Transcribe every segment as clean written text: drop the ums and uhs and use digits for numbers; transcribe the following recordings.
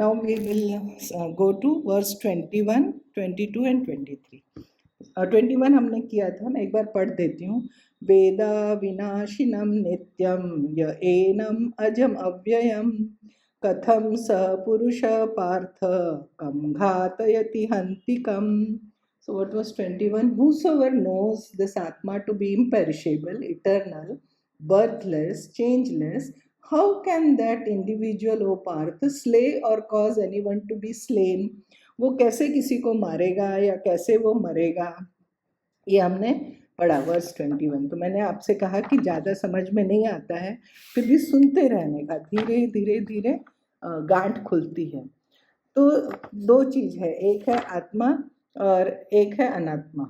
Now we will go to verse 21, 22 and 23. 21 हमने किया था, मैं एक बार पढ़ देती हूँ. वेदा विनाशिनम नित्यम य एनम अजम अव्ययम कथम स पुरुष पार्थ कम घातयति हन्तिकम. So what was 21? Whosoever knows this Atma to be imperishable, eternal, birthless, changeless, how can that individual, O Parth, slay or cause anyone to be slain? वो कैसे किसी को मारेगा या कैसे वो मरेगा, ये हमने पढ़ा वर्स 21. तो मैंने आपसे कहा कि ज़्यादा समझ में नहीं आता है, फिर भी सुनते रहने का, धीरे धीरे धीरे गांठ खुलती है. तो दो चीज़ है, एक है आत्मा और एक है अनात्मा.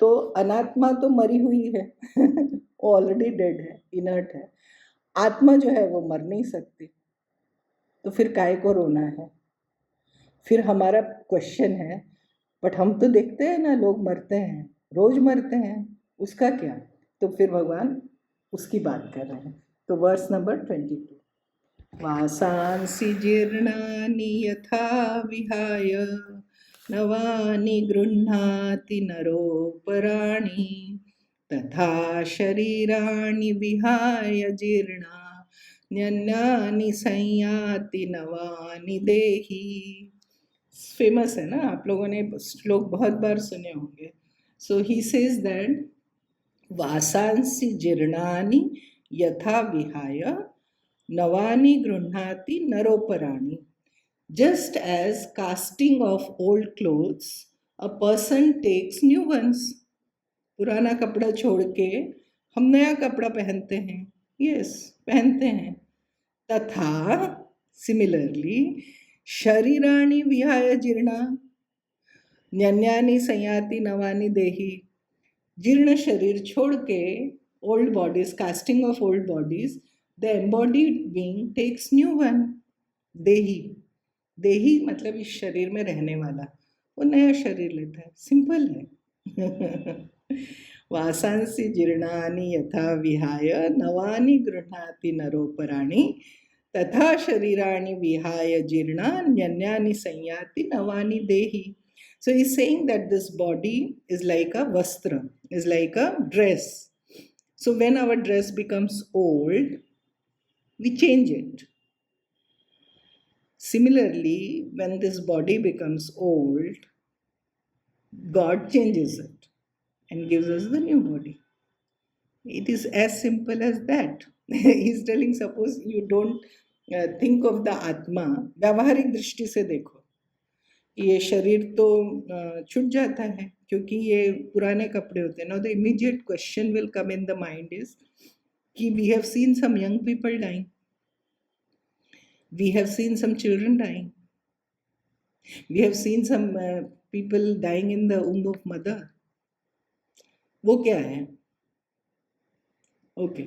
तो अनात्मा तो मरी हुई है, ऑलरेडी डेड है, इनर्ट है. आत्मा जो है वो मर नहीं सकती, तो फिर काय को रोना है. फिर हमारा क्वेश्चन है, बट हम तो देखते हैं ना, लोग मरते हैं, रोज मरते हैं, उसका क्या? तो फिर भगवान उसकी बात कर रहे हैं. तो वर्स नंबर 22. वासांसि जीर्णानि यथा विहाय नवानि गृह्णाति नरोपराणि तथा शरीराणि विहाय जीर्णा न्यन्यानि संयाति नवानि देहि. फेमस है ना, आप लोगों ने श्लोक बहुत बार सुने होंगे. सो ही सेज दैट वासांसि जीर्णानि यथा विहाय नवानि गृह्णाति नरोपराणि. Just as casting of old clothes, a person takes new ones. पुराना कपड़ा छोड़ के हम नया कपड़ा पहनते हैं. यस, पहनते हैं. तथा सिमिलरली शरीराणि विहाय जीर्णा न्यन्यानि संयाति नवानि देहि. जीर्ण शरीर छोड़ के, old bodies, casting off old bodies, the embodied being takes new one. देहि, देही मतलब इस शरीर में रहने वाला, वो नया शरीर लेता है. सिंपल है. वासांसि जीर्णानि यथा विहाय नवानि गृह्णाति नरोपराणि तथा शरीराणि विहाय जीर्णा न्यन्यानि संयाति नवानि देहि. So he's saying that this body is like a vastra, is like a dress. So when our dress becomes old, we change it. Similarly, when this body becomes old, God changes it and gives us the new body. It is as simple as that. He's telling, suppose you don't think of the Atma, व्यावहारिक दृष्टि से देखो, ये शरीर तो छूट जाता है क्योंकि ये पुराने कपड़े होते हैं. Now the immediate question will come in the mind is कि we have seen some young people dying. We have seen some children dying. We have seen some people dying in the womb of mother. वो क्या है? Okay,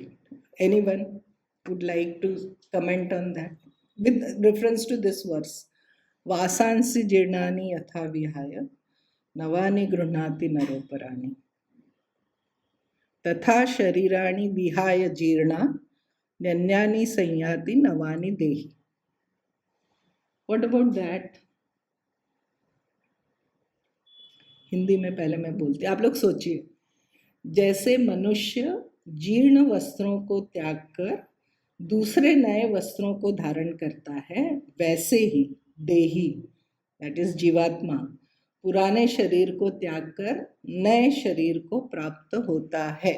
anyone would like to comment on that with reference to this verse? वासांसि जीर्णानि यथा विहाय नवानि गृह्णाति नरोपराणि तथा शरीराणि विहाय जीर्णा न्यन्यानि संयाति नवानि देहि. What about that? Hindi में पहले मैं बोलती, आप लोग सोचिए. जैसे मनुष्य जीर्ण वस्त्रों को त्याग कर दूसरे नए वस्त्रों को धारण करता है, वैसे ही देही, दैट इज जीवात्मा, पुराने शरीर को त्याग कर नए शरीर को प्राप्त होता है.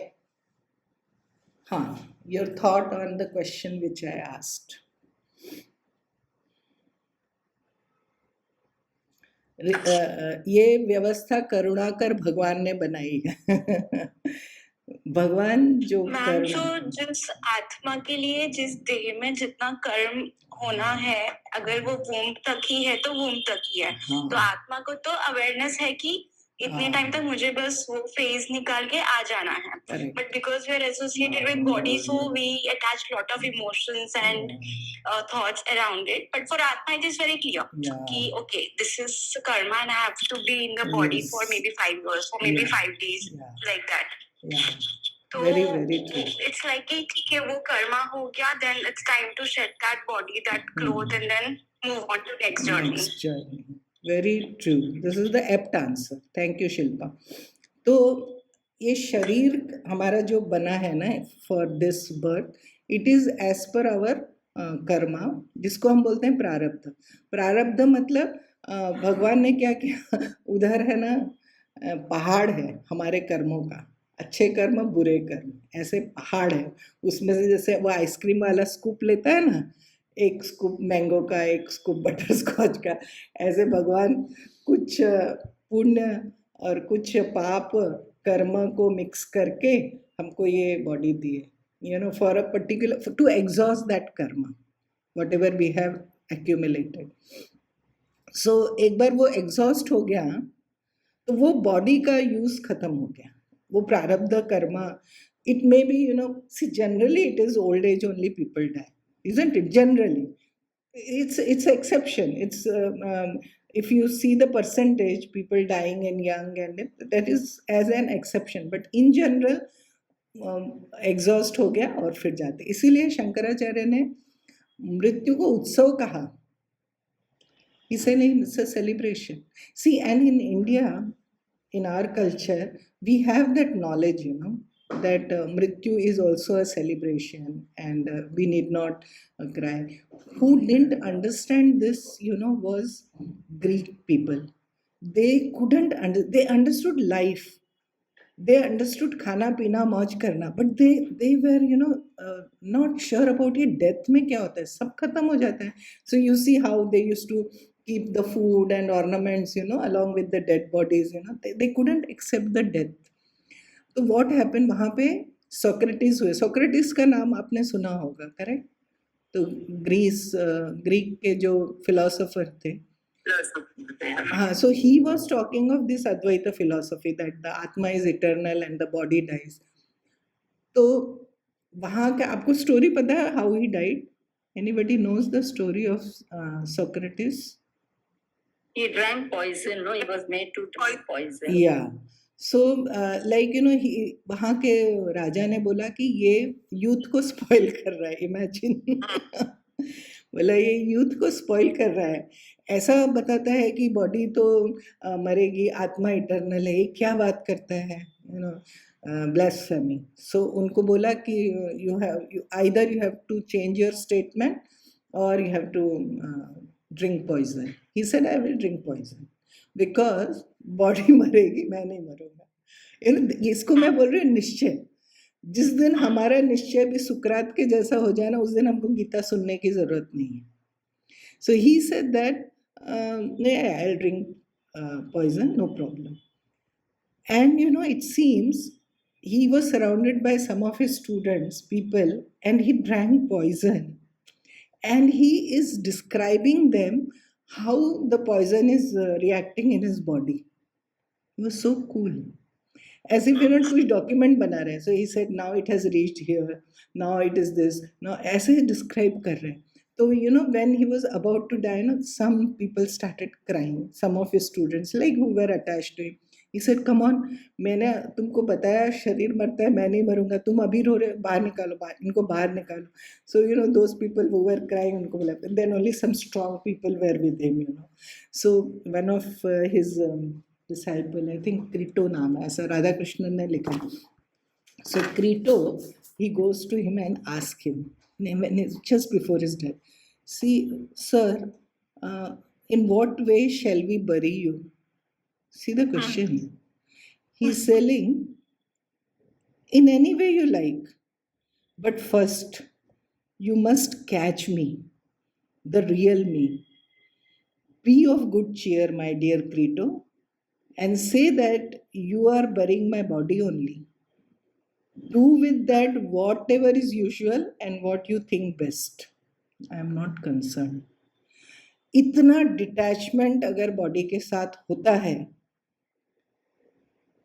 हाँ, your thought on the question which I asked. ये व्यवस्था करुणाकर भगवान ने बनाई है. भगवान जो जिस आत्मा के लिए जिस देह में जितना कर्म होना है, अगर वो वोम तक ही है तो वोम तक ही है. हाँ. तो आत्मा को तो अवेयरनेस है कि इतने टाइम तक मुझे बस वो फेज निकाल के आ जाना है. But because we are associated with body, so we attach lot of emotions and thoughts around it. But for आत्मा इट इज वेरी क्लियर कि okay, this is karma and I have to be in the body for may be 5 years, for maybe 5 days, like that. तो very true. It's like कि ठीक है, वो कर्मा हो गया, then it's time to shed that body, that cloth, and then move on to next journey. Next journey. Very true. This is the apt answer. Thank you, Shilpa. तो ये शरीर हमारा जो बना है ना for this birth, it is as per our karma, जिसको हम बोलते हैं प्रारब्ध. प्रारब्ध मतलब भगवान ने क्या किया उधर है ना पहाड़ है हमारे कर्मों का, अच्छे कर्म बुरे कर्म, ऐसे पहाड़ है. उसमें से जैसे वो आइसक्रीम वाला स्कूप लेता है ना, एक स्कूप मैंगो का, एक स्कूप बटर स्कॉच का, ऐसे भगवान कुछ पुण्य और कुछ पाप कर्म को मिक्स करके हमको ये बॉडी दिए, you know, for a particular, to exhaust that karma whatever we have accumulated. So एक बार वो एग्जॉस्ट हो गया तो वो बॉडी का यूज खत्म हो गया, वो प्रारब्ध karma. It may be, you know, see generally it is old age only people die, isn't it? Generally it's exception. It's if you see the percentage people dying and young, and that is as an exception, but in general exhaust हो गया और फिर जाते. इसीलिए शंकराचार्य ने मृत्यु को उत्सव कहा. He said it's a celebration. See, and in India, in our culture, we have that knowledge, you know, that Mrityu is also a celebration, and we need not cry. Who didn't understand this, you know, was Greek people. They couldn't they understood life, they understood khana pina mauj karna, but they were, you know, not sure about ये death में क्या होता है, सब खत्म हो जाता है. So you see how they used to keep the food and ornaments, you know, along with the dead bodies, you know, they couldn't accept the death. तो व्हाट हैपन, वहाँ पे सोक्रेटिस हुए. सोक्रेटिस का नाम आपने सुना होगा, करेक्ट? तो ग्रीक के जो फिलोसोफर थे, हाँ, so he was talking of this Advaita philosophy that the आत्मा is eternal and the body dies. तो वहाँ का आपको स्टोरी पता है how he died? Anybody knows the story of Socrates? He drank poison, no? He was made to drink poison. Yeah. So like, you know, वहाँ के राजा ने बोला कि ये यूथ को स्पॉइल कर रहा है. इमेजिन बोला ये यूथ को स्पॉइल कर रहा है. ऐसा बताता है कि बॉडी तो मरेगी, आत्मा इटर्नल है. ये क्या बात करता है, यू नो, ब्लास्फेमी. सो उनको बोला कि you have to change your statement और you have to drink poison. He said I will drink poison because body मरेगी, मैं नहीं मरूंगा. इसको मैं बोल रही हूँ निश्चय. जिस दिन हमारा निश्चय भी सुकरात के जैसा हो जाए ना, उस दिन हमको गीता सुनने की जरूरत नहीं है. So he said that I will drink poison, no problem. And you know, it seems he was surrounded by some of his students, people, and he drank poison, and he is describing them how the poison is reacting in his body. It was so cool, as if, you know, कुछ document बना रहे हैं. So he said, now it has reached here, now it is this, now ऐसे describe कर रहे हैं. So, you know, when he was about to die, you know, some people started crying, some of his students, like who were attached to him. He said, come on, मैंने तुमको बताया शरीर मरता है, मैं नहीं मरूंगा, तुम अभी रो रहे, बाहर निकालो, इनको बाहर निकालो. So, you know, those people who were crying, उनको बोला. Then only some strong people were with him, you know. So one of his disciple, I think Crito नाम है, ऐसा राधा कृष्णन ने लिखा. So Crito, he goes to him and asks him, just before his death, see, sir, in what way shall we bury you? See the question. He's saying, in any way you like, but first you must catch me, the real me. Be of good cheer, my dear Crito, and say that you are burying my body only. Do with that whatever is usual and what you think best. I am not concerned. इतना detachment अगर body के साथ होता है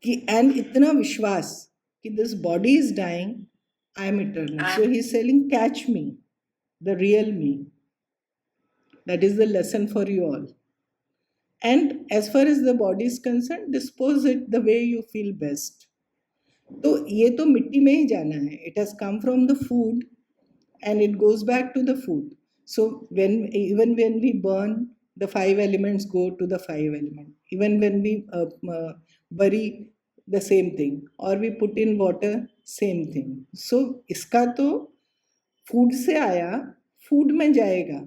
कि, and इतना विश्वास कि this body is dying, I am eternal. So he is selling, catch me, the real me. That is the lesson for you all. And as far as the body is concern, dispose it the way you feel best. तो ये तो मिट्टी में ही जाना है. It has come from the food and it goes back to the food. So even when we burn, the 5 elements go to the 5 element. Even when we bury the same thing, or we put in water, same thing. So इसका तो food से आया, food में जाएगा,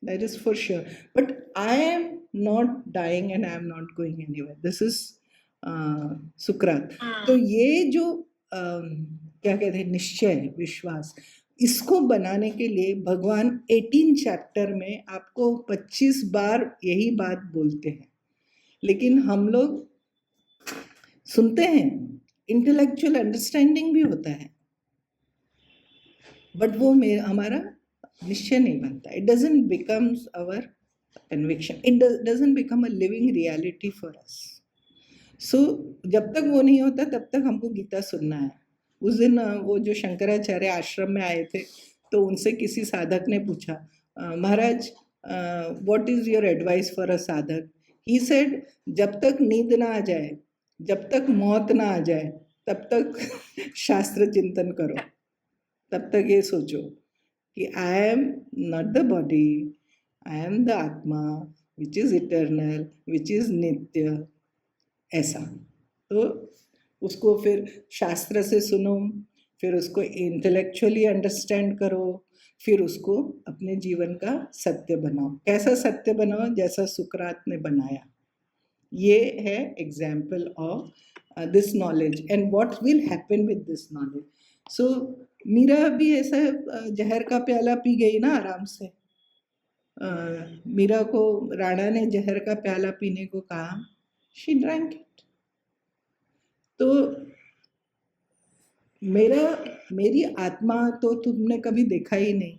that is for sure. But I am not dying and I am not going anywhere. This is सुकरात. तो ये जो क्या कहते हैं, निश्चय, विश्वास, इसको बनाने के लिए भगवान 18 चैप्टर में आपको 25 बार यही बात बोलते हैं. लेकिन हम लोग सुनते हैं, इंटेलेक्चुअल अंडरस्टैंडिंग भी होता है, बट वो हमारा निश्चय नहीं बनता. It doesn't becomes our conviction. It doesn't become a living reality for us. So जब तक वो नहीं होता तब तक हमको गीता सुनना है. उस दिन वो जो शंकराचार्य आश्रम में आए थे, तो उनसे किसी साधक ने पूछा, Maharaj what is your advice for a sadhak? He said, जब तक नींद ना आ जाए, जब तक मौत ना आ जाए, तब तक शास्त्र चिंतन करो. तब तक ये सोचो कि I am not the body, I am the atma which is eternal, which is नित्य. ऐसा. तो उसको फिर शास्त्र से सुनो, फिर उसको इंटेलेक्चुअली अंडरस्टैंड करो, फिर उसको अपने जीवन का सत्य बनाओ. कैसा सत्य बनाओ? जैसा सुकरात ने बनाया. ये है example of this knowledge and what will happen with this knowledge. So Meera भी ऐसा जहर का प्याला पी गई ना आराम से. मीरा को राणा ने जहर का प्याला पीने को कहा, शी ड्रैंक इट. तो मेरी आत्मा तो तुमने कभी देखा ही नहीं,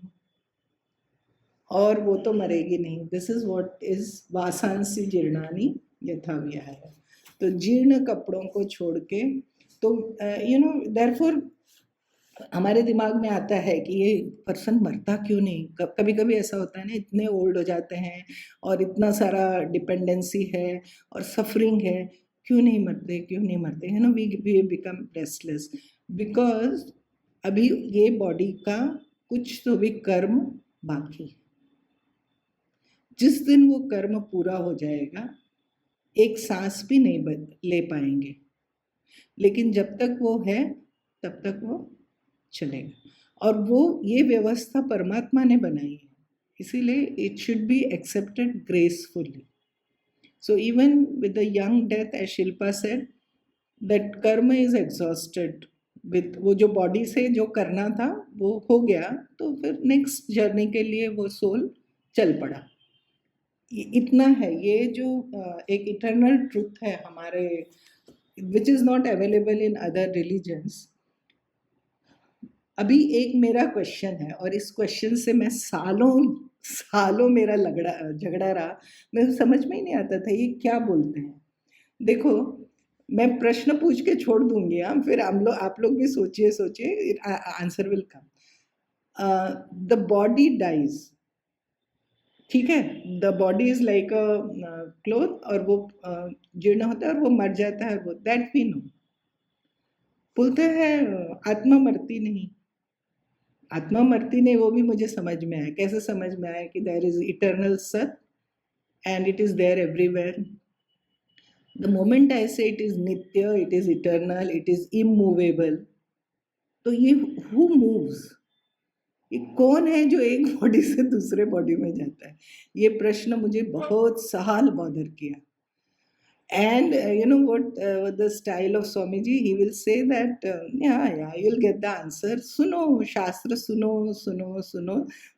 और वो तो मरेगी नहीं. दिस इज व्हाट इज वासांसी जीर्णानि यथा विहाय. तो जीर्ण कपड़ों को छोड़ के, तो देयरफॉर हमारे दिमाग में आता है कि ये पर्सन मरता क्यों नहीं. कभी कभी ऐसा होता है ना, इतने ओल्ड हो जाते हैं और इतना सारा डिपेंडेंसी है और सफरिंग है, क्यों नहीं मरते, क्यों नहीं मरते, है ना. वी बिकम रेस्टलेस बिकॉज अभी ये बॉडी का कुछ तो भी कर्म बाकी है. जिस दिन वो कर्म पूरा हो जाएगा, एक सांस भी नहीं ले पाएंगे. लेकिन जब तक वो है तब तक वो चलेगा. और वो ये व्यवस्था परमात्मा ने बनाई है, इसीलिए it should be accepted gracefully. So even with the young death, as Shilpa said, that karma is exhausted. with वो जो बॉडी से जो करना था वो हो गया, तो फिर नेक्स्ट जर्नी के लिए वो सोल चल पड़ा. इतना है. ये जो एक इटर्नल ट्रूथ है हमारे, which is not available in other religions. अभी एक मेरा क्वेश्चन है, और इस क्वेश्चन से मैं सालों मेरा झगड़ा रहा. मैं समझ में ही नहीं आता था ये क्या बोलते हैं. देखो, मैं प्रश्न पूछ के छोड़ दूंगी, फिर आप लोग भी सोचिए, answer will come. The body dies, ठीक है. The body is like a cloth, और वो जीर्ण होता है और वो मर जाता है. वो दैट वी नो. बोलते हैं आत्मा मरती नहीं. आत्मा मरती नहीं, वो भी मुझे समझ में आया. कैसे समझ में आया? कि देयर इज इटर्नल सत and it is there everywhere. The moment I say it is नित्य, it is eternal, it is immovable. तो ये हु मूव्स, ये कौन है जो एक बॉडी से दूसरे बॉडी में जाता है? ये प्रश्न मुझे बहुत साल बॉदर किया. And you know what the style of Swamiji, he will say that yeah, you'll get the answer. सुनो शास्त्र, सुनो,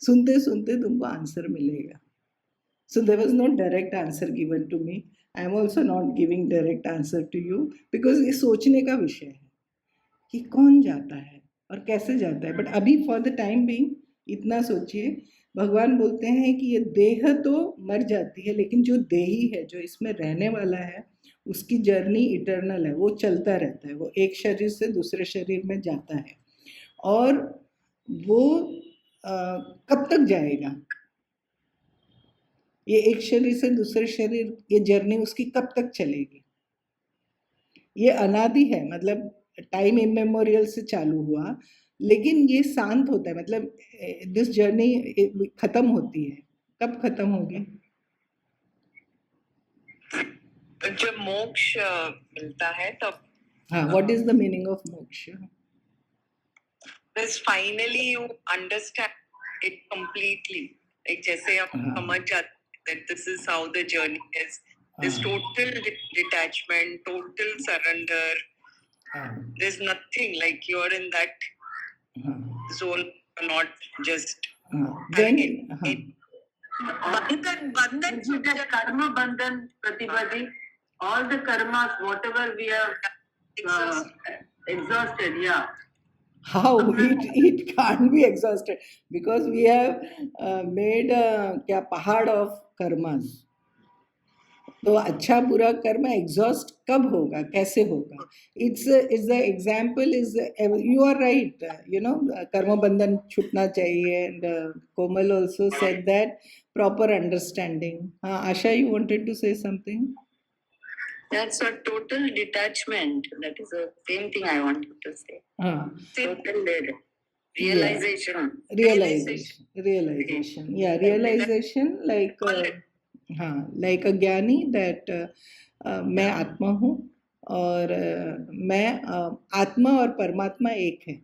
सुनते सुनते तुमको आंसर मिलेगा. So there was no direct answer given to me. I am also not giving direct answer to you, because ये सोचने का विषय है कि कौन जाता है और कैसे जाता है. बट अभी फॉर द टाइम बीइंग इतना सोचिए. भगवान बोलते हैं कि ये देह तो मर जाती है, लेकिन जो देही है, जो इसमें रहने वाला है, उसकी जर्नी इटर्नल है. वो चलता रहता है. वो एक शरीर से दूसरे शरीर में जाता है. और वो कब तक जाएगा? ये एक शरीर से दूसरे शरीर, ये जर्नी उसकी कब तक चलेगी? ये अनादि है. मतलब टाइम इमेमोरियल से चालू हुआ, लेकिन ये शांत होता है, मतलब दिस जर्नी खत्म होती है, कब खत्म होगी? जब मोक्ष मिलता है तब। हाँ, what is the meaning of मोक्ष? बस finally you understand it completely, like जैसे आप हाँ। समझ जाते that this is how the journey is, this total detachment, total surrender, there's nothing, like you're in that zone, not just then bandhan karma bandhan pratibadi, all the karmas whatever we have exhausted, yeah. how it can't be exhausted because we have made क्या पहाड़ of karmas. तो अच्छा बुरा कर्म exhaust कब होगा, कैसे होगा? It's the example is, you are right, you know, कर्म बंधन छूटना चाहिए. And Komal also said that proper understanding. हाँ Asha, you wanted to say something? That's a total detachment. That is the same thing I wanted to say. Total realization. Realization. Yeah, realization like हाँ, like a ज्ञानी that मैं आत्मा हूँ और मैं आत्मा और परमात्मा एक है.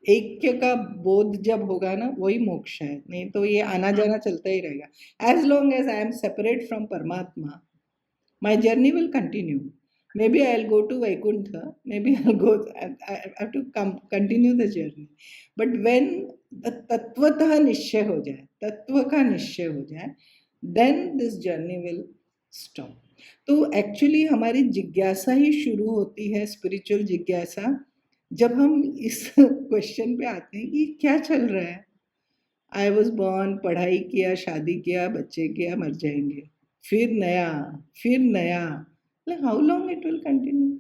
ऐक्य का बोध जब होगा ना, वही मोक्ष है. नहीं तो ये आना जाना चलता ही रहेगा. As long as I am separate from Paramatma, my journey will continue. Maybe I'll go to Vaikuntha, maybe I'll go, I have to continue the journey. But when the तत्वतः निश्चय हो जाए, तत्व का निश्चय हो जाए, then this journey will stop. तो एक्चुअली हमारी जिज्ञासा ही शुरू होती है, स्पिरिचुअल जिज्ञासा, जब हम इस क्वेश्चन पे आते हैं कि क्या चल रहा है. आई वॉज बॉर्न, पढ़ाई किया, शादी किया, बच्चे किया, मर जाएंगे, फिर नया. Like how long it will continue?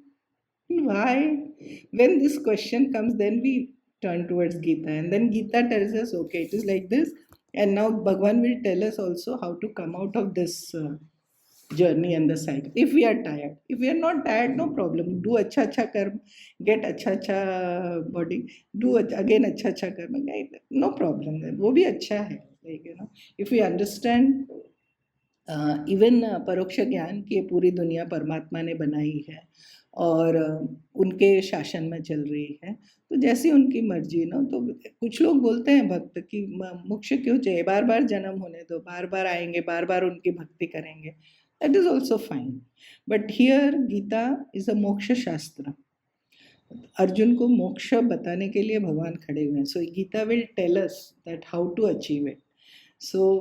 Why? When this question comes, then we turn towards Gita, and then Gita tells us, okay, it is like this, and now Bhagwan will tell us also how to come out of this journey and the cycle. If we are tired, if we are not tired, no problem. Do अच्छा कर्म, get अच्छा body, do again अच्छा कर्म, no problem. वो भी अच्छा है. Like, you know, if we understand even परोक्ष ज्ञान की पूरी दुनिया परमात्मा ने बनाई है और उनके शासन में चल रही है, तो जैसी उनकी मर्जी ना. तो कुछ लोग बोलते हैं भक्त कि मोक्ष क्यों चाहिए, बार बार जन्म होने दो, बार बार आएंगे, बार बार उनकी भक्ति करेंगे. That is also fine. But here Gita is a मोक्ष शास्त्र. अर्जुन को मोक्ष बताने के लिए भगवान खड़े हुए हैं. So Gita will tell us that how to achieve it. So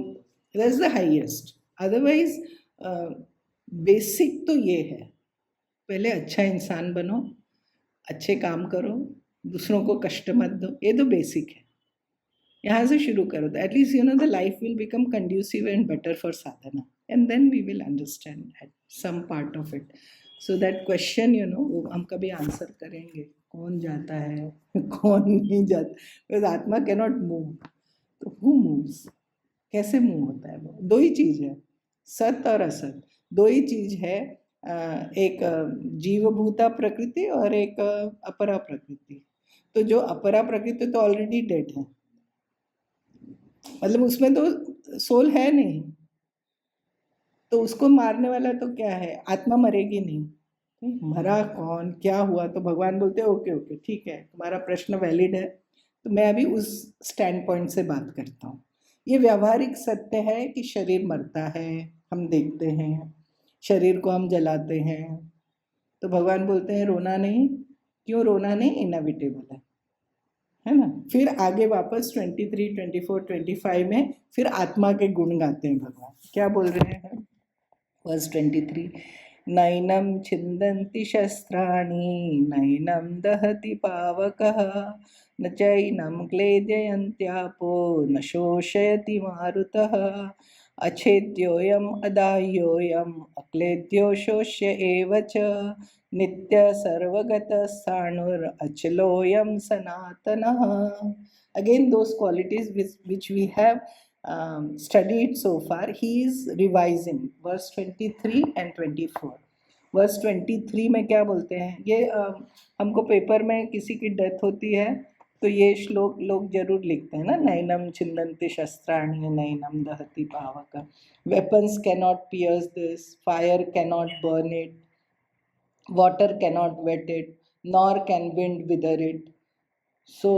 that's the highest. Otherwise basic तो ये है, पहले अच्छा इंसान बनो, अच्छे काम करो, दूसरों को कष्ट मत दो. ये तो बेसिक है, यहाँ से शुरू करो. At least you know the life will become conducive and better for साधना, and then we will understand some part of it. So that question, you know, वो हम कभी आंसर करेंगे, कौन जाता है कौन नहीं जाता. बिकॉज आत्मा कैन नॉट मूव, तो हु मूव्स, कैसे मूव होता है? वो दो ही चीज़ है, सत और असत, दो ही चीज़ है. एक जीवभूता प्रकृति और एक अपरा प्रकृति. तो जो अपरा प्रकृति तो ऑलरेडी डेड है, मतलब उसमें तो सोल है नहीं, तो उसको मारने वाला तो क्या है? आत्मा मरेगी नहीं. मरा कौन, क्या हुआ? तो भगवान बोलते हैं ओके ठीक है, तुम्हारा प्रश्न वैलिड है, तो मैं अभी उस स्टैंड पॉइंट से बात करता हूँ. ये व्यावहारिक सत्य है कि शरीर मरता है, हम देखते हैं, शरीर को हम जलाते हैं. तो भगवान बोलते हैं रोना नहीं. क्यों रोना नहीं? इनएविटेबल है ना. फिर आगे वापस 23, 24, 25 में फिर आत्मा के गुण गाते हैं भगवान. क्या बोल रहे हैं? वर्स 23, नैनं छिन्दन्ति शस्त्राणि, नैनं दहति पावकः, न चैनं क्लेदयन्त्यापो, न शोषयति मारुतः, अच्छेद्योऽयम् अदाह्योऽयम्, अक्लेद्यो शोष्य एव च, नित्य सर्वगतः साणुरचलोऽयं सनातनः. Again, those qualities which we have studied so far, he is revising verse 23 and 24. Verse 23 में क्या बोलते हैं? ये हमको पेपर में किसी की डेथ होती है तो ये श्लोक लोग जरूर लिखते हैं ना, नैनम छिन्दन्ति शस्त्राणि नैनम दहति पावक, weapons cannot pierce this, fire cannot burn it, water cannot wet it, nor can wind wither it. So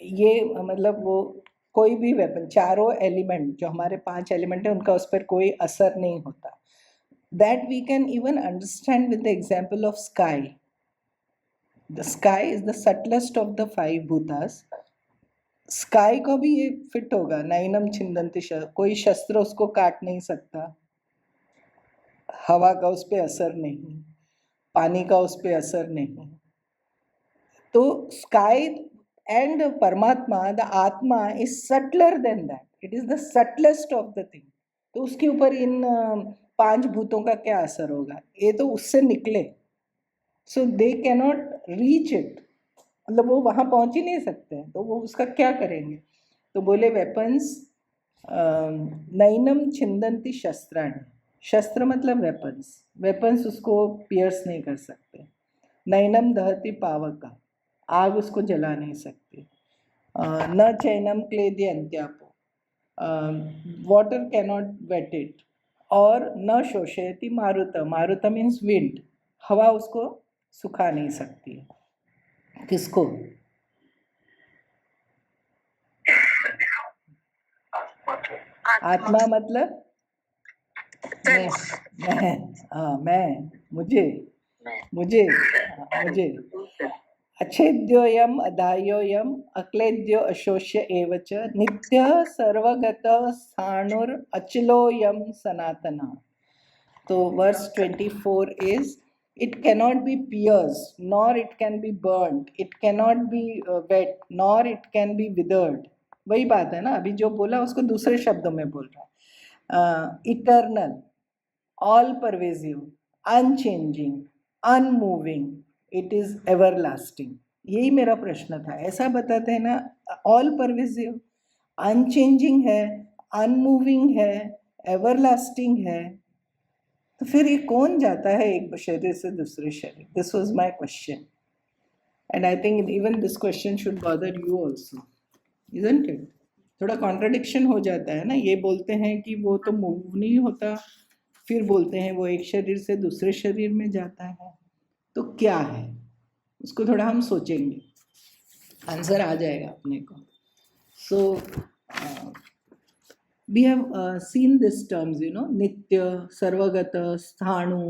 ये मतलब वो कोई भी वेपन, चारों एलिमेंट जो हमारे 5 एलिमेंट है उनका उस पर कोई असर नहीं होता। That we can even understand with the example of sky. The sky is the subtlest of the 5 भूतास। स्काई को भी ये फिट होगा, नैनम छिन्दन्ति, कोई शस्त्र उसको काट नहीं सकता, हवा का उस पर असर नहीं, पानी का उस पर असर नहीं। तो स्काई एंड परमात्मा, द आत्मा is subtler than that, it is the subtlest of the thing. तो उसके ऊपर इन 5 भूतों का क्या असर होगा, ये तो उससे निकले। सो दे कैनॉट रीच इट, मतलब वो वहाँ पहुँच ही नहीं सकते हैं, तो वो उसका क्या करेंगे। तो बोले वेपन्स, नैनम छिन्दन्ति शस्त्राणि, शस्त्र मतलब वेपन्स, वेपन्स उसको पियर्स नहीं कर सकते। नैनम दहति पावक, आग उसको जला नहीं सकती। न चैनम क्लेदयन्त्यापो, वाटर कैनॉट वेट इट। और न शोषयति मारुत, मारुत मीन्स विंड, हवा उसको सुखा नहीं सकती है। किसको? आत्मा मतलब मैं, मुझे, मुझे, मुझे। अच्छेद्योयम अधायोयम अक्लेद्यो अशोष्य एव च नित्य सर्वगत स्थाणुर अचलोयम सनातना। तो verse 24 is, it cannot be pierced, nor it can be burnt, it cannot be wet, nor it can be withered। वही बात है ना, अभी जो बोला उसको दूसरे शब्दों में बोल रहा है। Eternal, all pervasive, unchanging, unmoving, it is everlasting. यही मेरा प्रश्न था, ऐसा बताते हैं ना, ऑल परवेसिव, अनचेंजिंग है, अनमूविंग है, एवरलास्टिंग है, तो फिर ये कौन जाता है एक शरीर से दूसरे शरीर? This was my question, and I think even this question should bother you also, isn't it? थोड़ा कॉन्ट्राडिक्शन हो जाता है ना, ये बोलते हैं कि वो तो मूव नहीं होता, फिर बोलते हैं वो एक शरीर से दूसरे शरीर में जाता है, तो क्या है उसको थोड़ा हम सोचेंगे, आंसर आ जाएगा अपने को। सो we have seen these terms, you know, nitya, sarvagata, sthanu,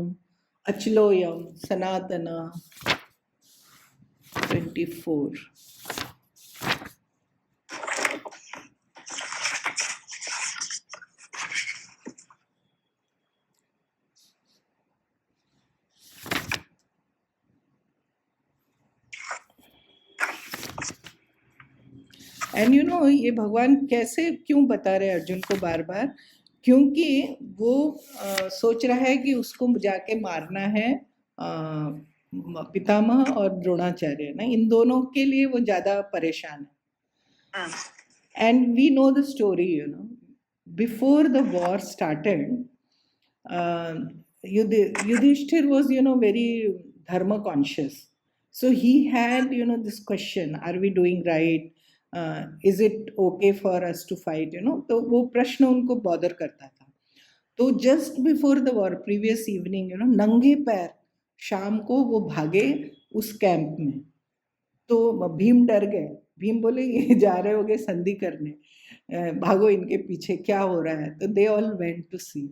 achloyam, sanatana. 24. And you no, ये भगवान कैसे क्यों बता रहे अर्जुन को बार बार, क्योंकि वो सोच रहा है कि उसको जाके मारना है पितामह और द्रोणाचार्य ना, इन दोनों के लिए वो ज़्यादा परेशान है। And we know the story, you know, before the war started, Yudhishthir was, you know, very dharma conscious. So he had, you know, this question, are we doing right? Is it okay for us to fight, you know? तो वो प्रश्न उनको bother करता था। तो just before the war, previous evening, you know, नंगे पैर शाम को वो भागे उस कैंप में। तो भीम डर गए, भीम बोले ये जा रहे होगे संधि करने, भागो इनके पीछे, क्या हो रहा है। तो they all went to see.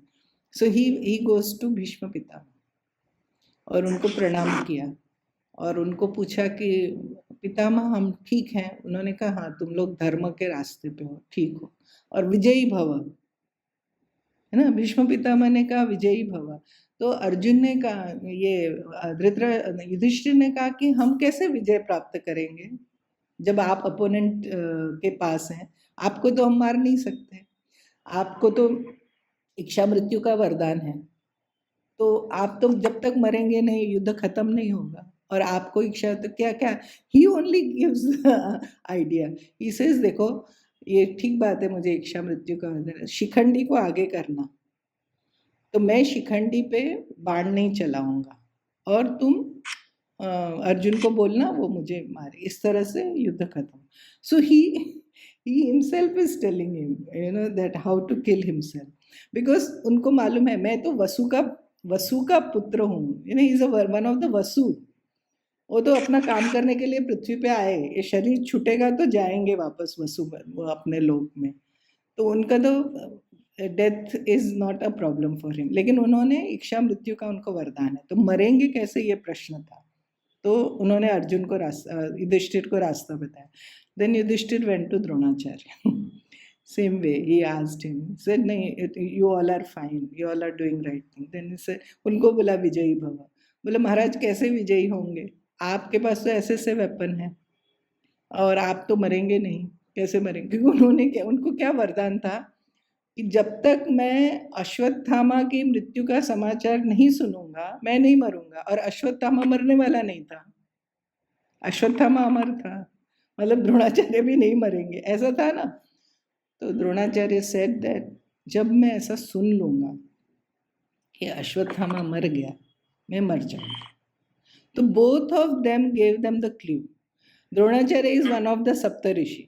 So he goes to Bhishma Pitamah और उनको प्रणाम किया और उनको पूछा कि पितामह हम ठीक हैं। उन्होंने कहा हाँ, तुम लोग धर्म के रास्ते पे हो, ठीक हो, और विजयी भव, है ना। भीष्म पितामह ने कहा विजयी भव। तो अर्जुन ने कहा, ये युधिष्ठिर ने कहा कि हम कैसे विजय प्राप्त करेंगे जब आप अपोनेंट के पास हैं, आपको तो हम मार नहीं सकते, आपको तो इच्छा मृत्यु का वरदान है, तो आप तो जब तक मरेंगे नहीं युद्ध खत्म नहीं होगा, और आपको इच्छा तो क्या क्या। He only gives idea, he says देखो ये ठीक बात है, मुझे इच्छा मृत्यु का वरदान है, शिखंडी को आगे करना, तो मैं शिखंडी पे बाण नहीं चलाऊंगा और तुम अर्जुन को बोलना वो मुझे मारे, इस तरह से युद्ध खत्म। So he himself is telling him you know that how to kill himself, because उनको मालूम है मैं तो वसु का पुत्र हूँ, you know he is one of the Vasu. वो तो अपना काम करने के लिए पृथ्वी पे आए, ये शरीर छूटेगा तो जाएंगे वापस वसु पर, वो अपने लोक में, तो उनका तो death is not a problem for him. लेकिन उन्होंने इच्छा मृत्यु का उनको वरदान है, तो मरेंगे कैसे ये प्रश्न था, तो उन्होंने अर्जुन को युधिष्ठिर को रास्ता बताया। Then Yudhishthir went to Dronacharya, same way he asked him, said नहीं you all are fine, you all are doing right thing. Then से उनको बोला विजयी भव, बोले महाराज कैसे विजयी होंगे, आपके पास तो ऐसे ऐसे वेपन है और आप तो मरेंगे नहीं, कैसे मरेंगे? क्योंकि उनको क्या वरदान था कि जब तक मैं अश्वत्थामा की मृत्यु का समाचार नहीं सुनूंगा मैं नहीं मरूंगा, और अश्वत्थामा मरने वाला नहीं था, अश्वत्थामा अमर था, मतलब द्रोणाचार्य भी नहीं मरेंगे, ऐसा था ना। तो द्रोणाचार्य सेड दैट जब मैं ऐसा सुन लूंगा कि अश्वत्थामा मर गया मैं मर जाऊंगा। तो both of them gave them the clue. Dronacharya is one of the Saptarishi,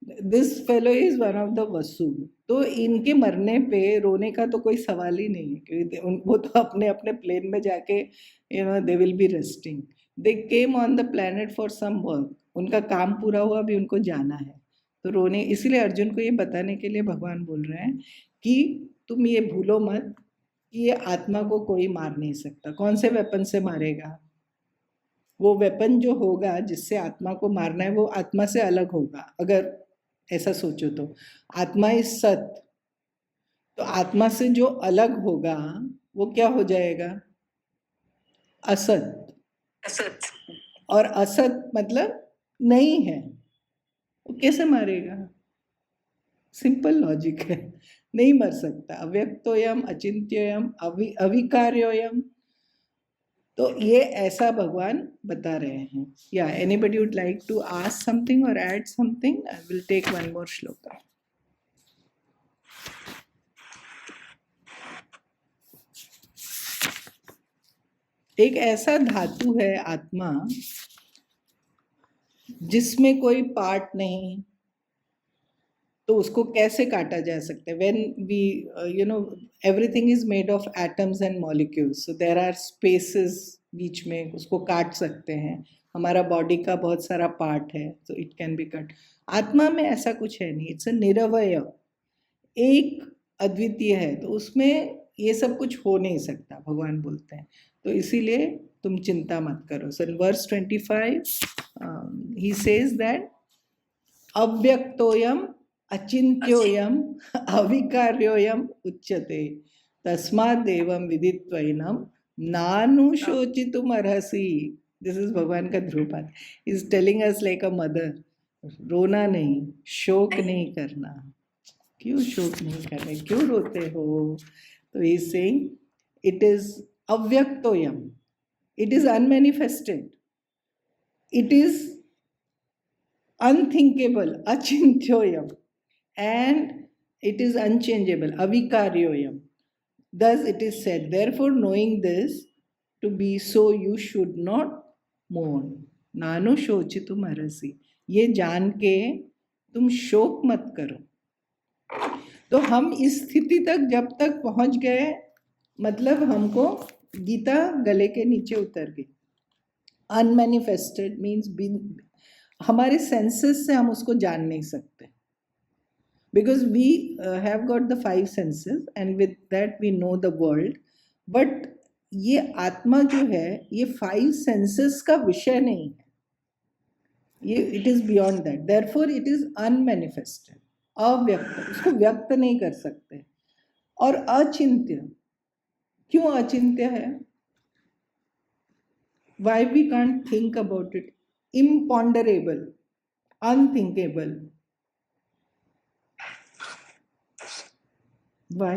this fellow is one of the Vasu. तो इनके मरने पे रोने का तो कोई सवाल ही नहीं है, क्योंकि वो तो अपने अपने प्लेन में जाके you know they will be resting. They came on the planet for some work, उनका काम पूरा हुआ, अभी उनको जाना है, तो रोने। इसलिए अर्जुन को ये बताने के लिए भगवान बोल रहे हैं कि तुम ये भूलो मत कि ये आत्मा को कोई मार नहीं सकता। कौन से वेपन से मारेगा? वो वेपन जो होगा जिससे आत्मा को मारना है वो आत्मा से अलग होगा। अगर ऐसा सोचो तो आत्मा इज सत, तो आत्मा से जो अलग होगा वो क्या हो जाएगा? असत। असत। और असत मतलब नहीं है, वो कैसे मारेगा? सिंपल लॉजिक है, नहीं मर सकता। अव्यक्तोयम अचिंत्ययम अविकार्योयम, तो ये ऐसा भगवान बता रहे हैं। या anybody would like to ask something और add something? I will take one more shloka. एक ऐसा धातु है आत्मा जिसमें कोई पार्ट नहीं, तो उसको कैसे काटा जा सकता है? When we you know everything is made of atoms and molecules, so there are spaces बीच में, उसको काट सकते हैं। हमारा बॉडी का बहुत सारा पार्ट है, so it can be cut. आत्मा में ऐसा कुछ है नहीं, इट्स अ निरवय, एक अद्वितीय है, तो उसमें ये सब कुछ हो नहीं सकता, भगवान बोलते हैं। तो इसीलिए तुम चिंता मत करो। So in verse 25 he says that अव्यक्तोयम अचिंत्योयम अविकार्योयम उच्यते तस्मादेवं विदित्वैनं नानुशोचितुम अर्हसि। दिस इज भगवान का ध्रुपद, is telling us like a mother, रोना नहीं, शोक नहीं करना। क्यों शोक नहीं कर रहे, क्यों रोते हो? तो he is saying it is अव्यक्तोयम, it is unmanifested, it is unthinkable, achintyoyam, and it is unchangeable, avikaryoyam. Thus it is said, therefore knowing this to be so, you should not mourn. नानु शोचितुम अर्हसि, ये जान के तुम शोक मत करो। तो हम इस स्थिति तक जब तक पहुंच गए, मतलब हमको गीता गले के नीचे उतर गई। अनमैनिफेस्टेड मीन्स हमारे सेंसेस से हम उसको जान नहीं सकते, because we have got the 5 senses and with that we know the world. But ये आत्मा जो है ये 5 सेंसेस का विषय नहीं है, ये it is beyond that, therefore it is unmanifested, अव्यक्त, उसको व्यक्त नहीं कर सकते। और अचिंत्य, क्यों अचिंत्य है? Why we can't think about it? Imponderable, unthinkable. Why?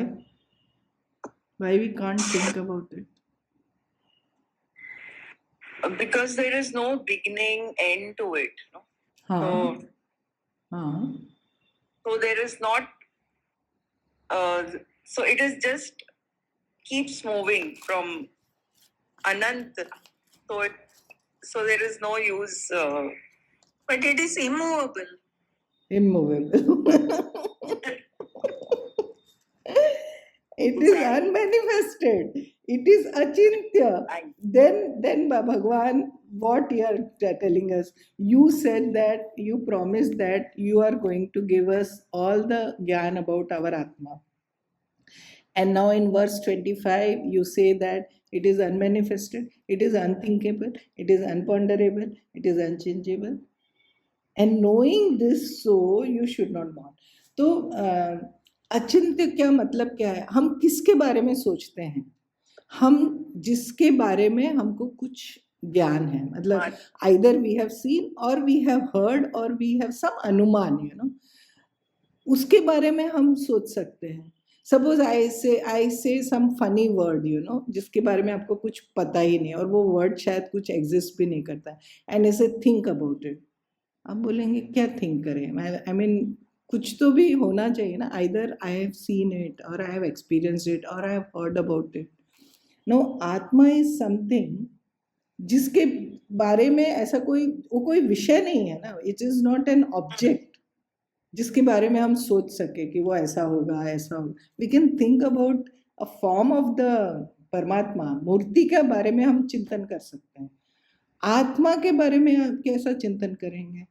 Why we can't think about it? Because there is no beginning, end to it. No? So there is not. So it is just keeps moving from Anant. So it so there is no use. But it is immovable. Immovable. It is unmanifested. It is achintya. Then Bhagwan, what you are telling us? You said that you promised that you are going to give us all the gyan about our Atma. And now in verse 25, you say that it is unmanifested, it is unthinkable, it is unponderable, it is unchangeable. And knowing this, so you should not mourn. तो अचिंत्य क्या मतलब क्या है? हम किसके बारे में सोचते हैं? हम जिसके बारे में हमको कुछ ज्ञान है, मतलब either we have seen or we have heard or we have some अनुमान, उसके बारे में हम सोच सकते हैं. Suppose I say some funny word, जिसके बारे में आपको कुछ पता ही नहीं और वो word शायद कुछ exist भी नहीं करता, and I say think about it. आप बोलेंगे क्या थिंक करें? I mean कुछ तो भी होना चाहिए ना. Either I have seen it or I have experienced it or I have heard about it. No, आत्मा is something जिसके बारे में ऐसा कोई विषय नहीं है ना. It is not an object जिसके बारे में हम सोच सके कि वो ऐसा होगा, ऐसा होगा. We can think about a form of the परमात्मा, मूर्ति के बारे में हम चिंतन कर सकते हैं. आत्मा के बारे में आप कैसा चिंतन करेंगे?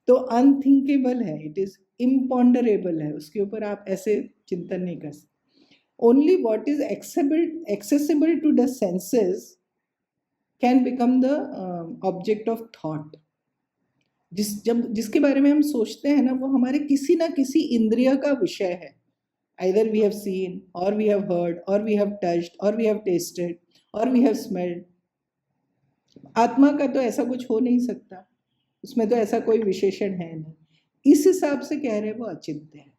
तो अनथिंकेबल है, इट इज इम्पॉन्डरेबल है, उसके ऊपर आप ऐसे चिंतन नहीं कर सकते. Only what is accessible to the senses can become the object of thought. जिसके बारे में हम सोचते हैं ना, वो हमारे किसी ना किसी इंद्रिय का विषय है. Either we have seen or we have heard or we have touched or we have tasted or we have smelled. आत्मा का तो ऐसा कुछ हो नहीं सकता, उसमें तो ऐसा कोई विशेषण है नहीं. इस हिसाब से कह रहे वो अचिंत्य है.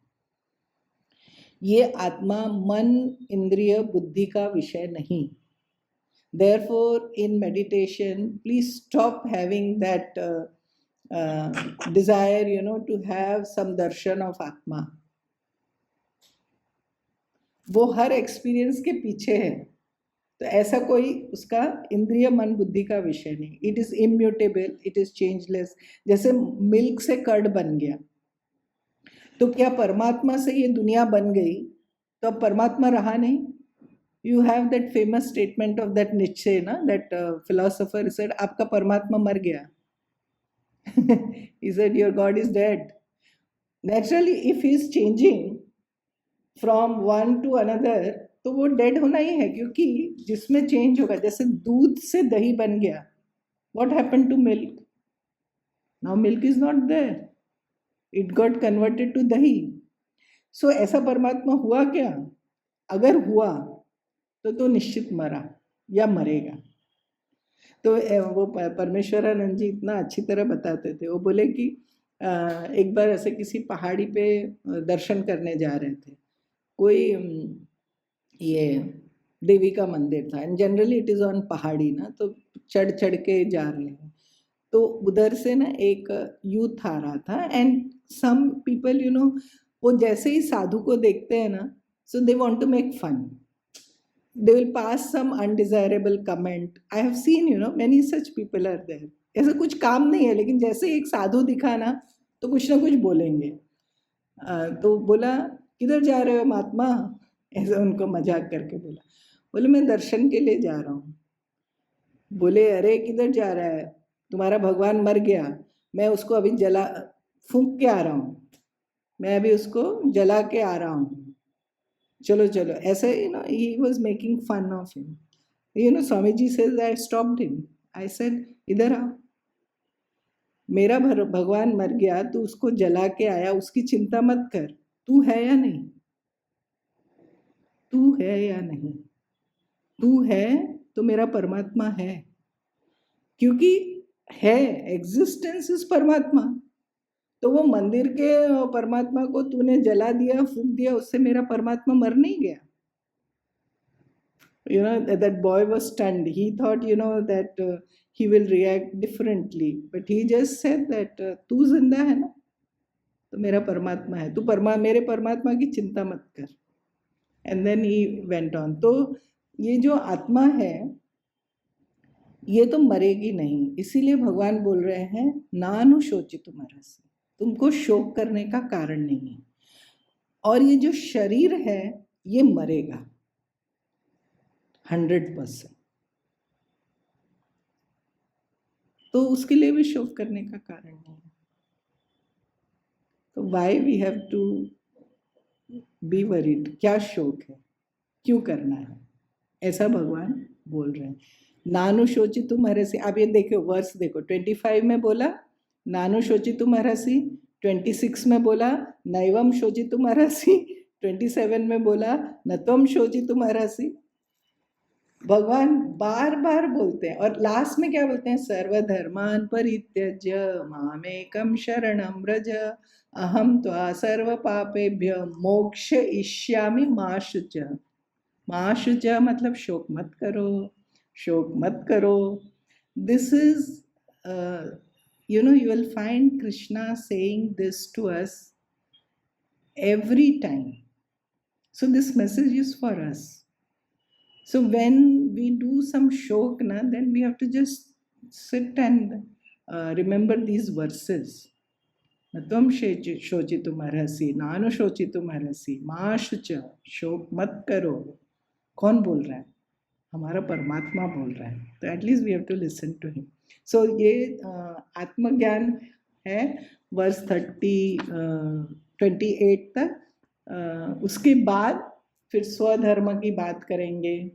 ये आत्मा मन, इंद्रिय, बुद्धि का विषय नहीं. Therefore, in meditation, please stop having that desire, to have some darshan of Atma. वो हर एक्सपीरियंस के पीछे है. तो ऐसा कोई उसका इंद्रिय, मन, बुद्धि का विषय नहीं. It is immutable, it is changeless. जैसे मिल्क से कर्ड बन गया, तो क्या परमात्मा से ये दुनिया बन गई तो अब परमात्मा रहा नहीं? You have that famous statement of that नीचे ना, दैट फिलोसोफर सेड, आपका परमात्मा मर गया. He said your God is dead. Naturally, if he is changing from one to another, तो वो डेड होना ही है, क्योंकि जिसमें चेंज होगा, जैसे दूध से दही बन गया, what happened to milk? Now milk is not there, it got converted to दही. So ऐसा परमात्मा हुआ क्या? अगर हुआ तो निश्चित मरा या मरेगा. तो वो परमेश्वरानंद जी इतना अच्छी तरह बताते थे. वो बोले कि एक बार ऐसे किसी पहाड़ी पे दर्शन करने जा रहे थे. कोई ये देवी का मंदिर था, and generally it is on पहाड़ी ना, तो चढ़ के जा रहे हैं. तो उधर से ना एक यूथ आ रहा था, एंड सम पीपल वो जैसे ही साधु को देखते हैं ना, so they want to make fun. They will pass some undesirable comment. I have seen, many such people are there. ऐसा कुछ काम नहीं है, लेकिन जैसे एक साधु दिखा ना, तो कुछ ना कुछ बोलेंगे. तो बोला, किधर जा रहे हो महात्मा? ऐसा उनको मजाक करके बोला. बोले मैं दर्शन के लिए जा रहा हूँ. बोले अरे किधर जा रहा है? तुम्हारा भगवान मर गया, मैं उसको अभी फूंक के आ रहा हूँ, मैं अभी उसको जला के आ रहा हूँ, चलो चलो. ऐसे he was making fun of him. Swami ji says, I stopped him. I said, इधर आ, मेरा भगवान मर गया, तू उसको जला के आया, उसकी चिंता मत कर. तू है या नहीं? तू है या नहीं? तू है तो मेरा परमात्मा है, क्योंकि है, एग्जिस्टेंस इज परमात्मा. तो वो मंदिर के परमात्मा को तूने जला दिया, फूंक दिया, उससे मेरा परमात्मा मर नहीं गया. That boy was stunned. He thought, that he will react differently, but he just said that तू जिंदा है ना, तो मेरा परमात्मा है, तू मेरे परमात्मा की चिंता मत कर. And then he went on. तो ये जो आत्मा है, ये तो मरेगी नहीं, इसीलिए भगवान बोल रहे हैं नानुशोचितुम् अर्हसि, तुमको शोक करने का कारण नहीं है। और ये जो शरीर है ये मरेगा 100%, तो उसके लिए भी शोक करने का कारण नहीं है। तो why we have to be worried, क्या शोक है, क्यों करना है, ऐसा भगवान बोल रहे हैं। नानुशोचितुम् अर्हसि, अब ये देखो वर्स देखो, 25 में बोला नानुशोचितुम् अर्हसि, 26 में बोला नैवं शोचितुम् अर्हसि, 27 में बोला न त्वं शोचितुम् अर्हसि। भगवान बार बार बोलते हैं, और लास्ट में क्या बोलते हैं, सर्वधर्मान् परित्यज्य मामेकं शरणं व्रज अहं त्वा सर्व पापेभ्य मोक्षयिष्यामि मा शुच। मा शुच मतलब शोक मत करो, शोक मत करो। This is you will find Krishna saying this to us every time. So this message is for us. So when we do some shok, then we have to just sit and remember these verses. Natvam shochitum arhasi, nanu shochitum arhasi, मा शुच, शोक मत करो। कौन बोल रहा है? हमारा परमात्मा बोल रहा है। तो at least we have to listen to him. So ये आत्मज्ञान है वर्स 28 तक। उसके बाद फिर स्वधर्म की बात करेंगे,